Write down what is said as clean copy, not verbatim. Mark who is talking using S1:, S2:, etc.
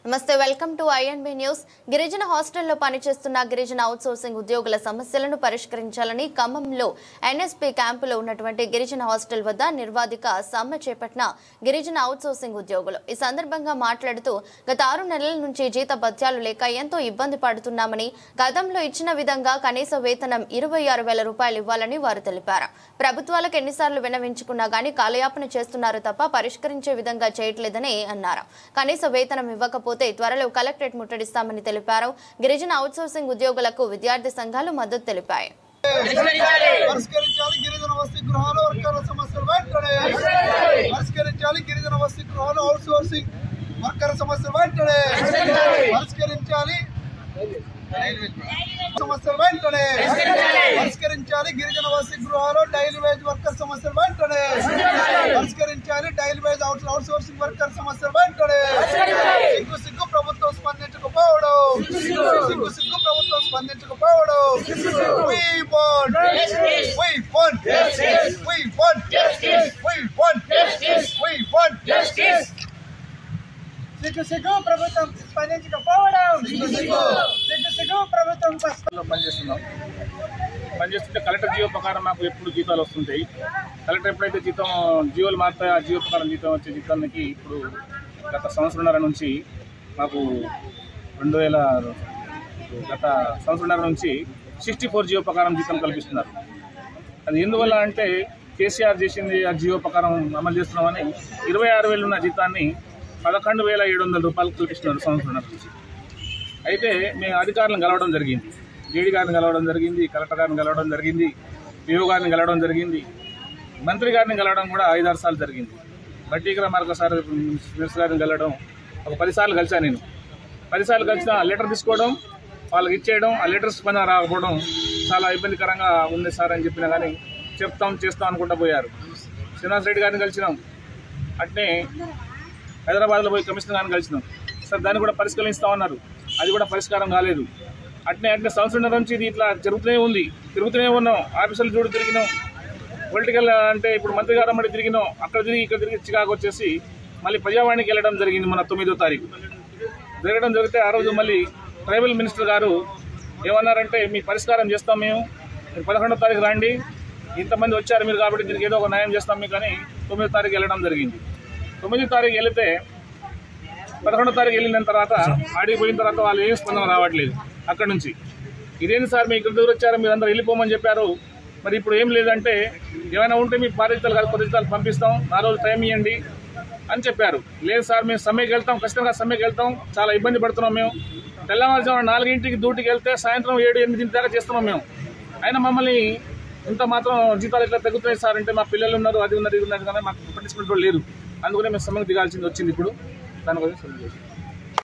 S1: నమస్తే welcome to INB news. గిరిజన హాస్టల్లో పనిచేస్తున్న గిరిజన అవుట్సోర్సింగ్ ఉద్యోగుల సమస్యలను పరిష్కరించాలని ఖమ్మంలో ఎన్ఎస్పీ క్యాంపులో ఉన్నటువంటి గిరిజన హాస్టల్ వద్ద నిర్వాధిక సమ్మె చేపట్టిన గిరిజన అవుట్సోర్సింగ్ ఉద్యోగులు ఈ సందర్భంగా మాట్లాడుతూ గత 6 నెలల నుంచి జీత భత్యాలు లేక ఎంతో ఇబ్బంది పడుతున్నామని, గతంలో ఇచ్చిన విధంగా కనీస వేతనం 26,000 రూపాయలు ఇవ్వాలని వారు తెలిపారు. ప్రభుత్వాలకు ఎన్నిసార్లు విన్నవించుకున్నా గానీ కాలయాపన చేస్తున్నారు తప్ప పరిష్కరించే విధంగా చేయట్లేదని అన్నారు. కనీస వేతనం ఇవ్వకపోతే త్వరలో కలెక్టరేట్ ముట్టడిస్తామని తెలిపారు. గిరిజన అవుట్సోర్సింగ్ ఉద్యోగులకు విద్యార్థి సంఘాలు మద్దతు తెలిపాయి.
S2: సమస్యలు వెంటనే పరిష్కరించాలి. గిరిజన వసతి గృహాలు డైలీ వేజ్ వర్కర్ సమస్యలు వెంటనే పరిష్కరించాలి. డైలీ వేజ్ అవుట్సోర్సింగ్ వర్కర్ సమస్యలు వెంటనే. సిగ్గు ప్రభుత్వం స్పందించకపోవడం, సిగ్గు ప్రభుత్వం స్పందించకపోవడం. సిగ్గు ప్రభుత్వం స్పందించకపోవడం. సిగ్గు ప్రభుత్వం
S3: పనిచేస్తుంటే కలెక్టర్ జీవో ప్రకారం మాకు ఎప్పుడు జీతాలు వస్తుంటాయి. కలెక్టర్ ఎప్పుడైతే జీవోలు మారుతాయో ఆ జీవో ప్రకారం జీతం వచ్చే జీతానికి ఇప్పుడు గత సంవత్సరంన్నర నుంచి మాకు 64 జీవో ప్రకారం జీతం కల్పిస్తున్నారు. అది ఎందువల్ల అంటే కేసీఆర్ చేసింది ఆ జీవో ప్రకారం అమలు చేస్తున్నామని 26,000 ఉన్న జీతాన్ని 11,700 రూపాయలు కల్పిస్తున్నారు సంవత్సరంన్నర నుంచి. అయితే మేము అధికారులను కలవడం జరిగింది, జేడీ గారిని కలవడం జరిగింది, కలెక్టర్ గారిని కలవడం జరిగింది, పిఓ గారిని కలవడం జరిగింది, మంత్రి గారిని కలవడం కూడా 5-6 సార్లు జరిగింది. బట్టీకర మరొకసారి మినిస్టర్ గారిని కలవడం ఒక 10 సార్లు కలిసాను. నేను 10 సార్లు కలిసిన లెటర్ తీసుకోవడం, వాళ్ళకి ఇచ్చేయడం, ఆ లెటర్ స్పందన రాకపోవడం చాలా ఇబ్బందికరంగా ఉంది సార్ అని చెప్పినా కానీ చేస్తాం అనుకుంటా పోయారు. శ్రీనివాస్ రెడ్డి గారిని కలిసినాం, అట్నే హైదరాబాద్లో పోయి కమిషనర్ గారిని కలిసినాం. సార్ దాన్ని కూడా పరిష్కరిస్తామన్నారు, అది కూడా పరిష్కారం కాలేదు. అట్నే సంవత్సరం నుంచి ఇది ఇట్లా తిరుగుతూనే ఉన్నాం. ఆఫీసులు చూడు తిరిగినాం, పొలిటికల్ అంటే ఇప్పుడు మంత్రి గారు అమ్మడి తిరిగినాం, అక్కడ తిరిగి ఇక్కడ తిరిగి చికాకు వచ్చేసి మళ్ళీ ప్రజావాణికి వెళ్ళడం జరిగింది. మన 9వ తారీఖు జరగడం జరిగితే ఆ రోజు మళ్ళీ ట్రైబల్ మినిస్టర్ గారు ఏమన్నారంటే మీ పరిష్కారం చేస్తాం మేము, 11వ తారీఖు రండి, ఇంతమంది వచ్చారు మీరు కాబట్టి దీనికి ఏదో ఒక న్యాయం చేస్తాం మీకు అని 9వ తారీఖు వెళ్ళడం జరిగింది. 9వ తారీఖు వెళితే 11వ తారీఖు వెళ్ళిన తర్వాత ఆడిపోయిన తర్వాత వాళ్ళు ఏం స్పందన రావట్లేదు. అక్కడి నుంచి ఇదేంటి సార్ మీ ఇక్కడ దగ్గర వచ్చారు, మీరు అందరూ వెళ్ళిపోమని చెప్పారు, మరి ఇప్పుడు ఏం లేదంటే ఏమైనా ఉంటే మీ కొద్ది జీతాలు పంపిస్తాం, 4 రోజులు టైం ఇవ్వండి అని చెప్పారు. లేదు సార్ మేము సమ్మెకి వెళ్తాం, ఖచ్చితంగా సమ్మెకి వెళ్తాం, చాలా ఇబ్బంది పడుతున్నాం మేము. తెల్లవారుజామున 4ంటికి డ్యూటీకి వెళ్తే సాయంత్రం 7-8 దాకా చేస్తున్నాం మేము. అయినా మమ్మల్ని ఇంత మాత్రం జీతాలు ఇట్లా తగ్గుతున్నాయి సార్ అంటే మా పిల్లలు ఉన్నారు, అది ఉన్నారు, ఇది ఉన్నారు, కానీ మాకు పట్టించుకునే లేరు. అందుకనే మేము సమ్మెకు దిగాల్సింది వచ్చింది. ఇప్పుడు దాని గురించి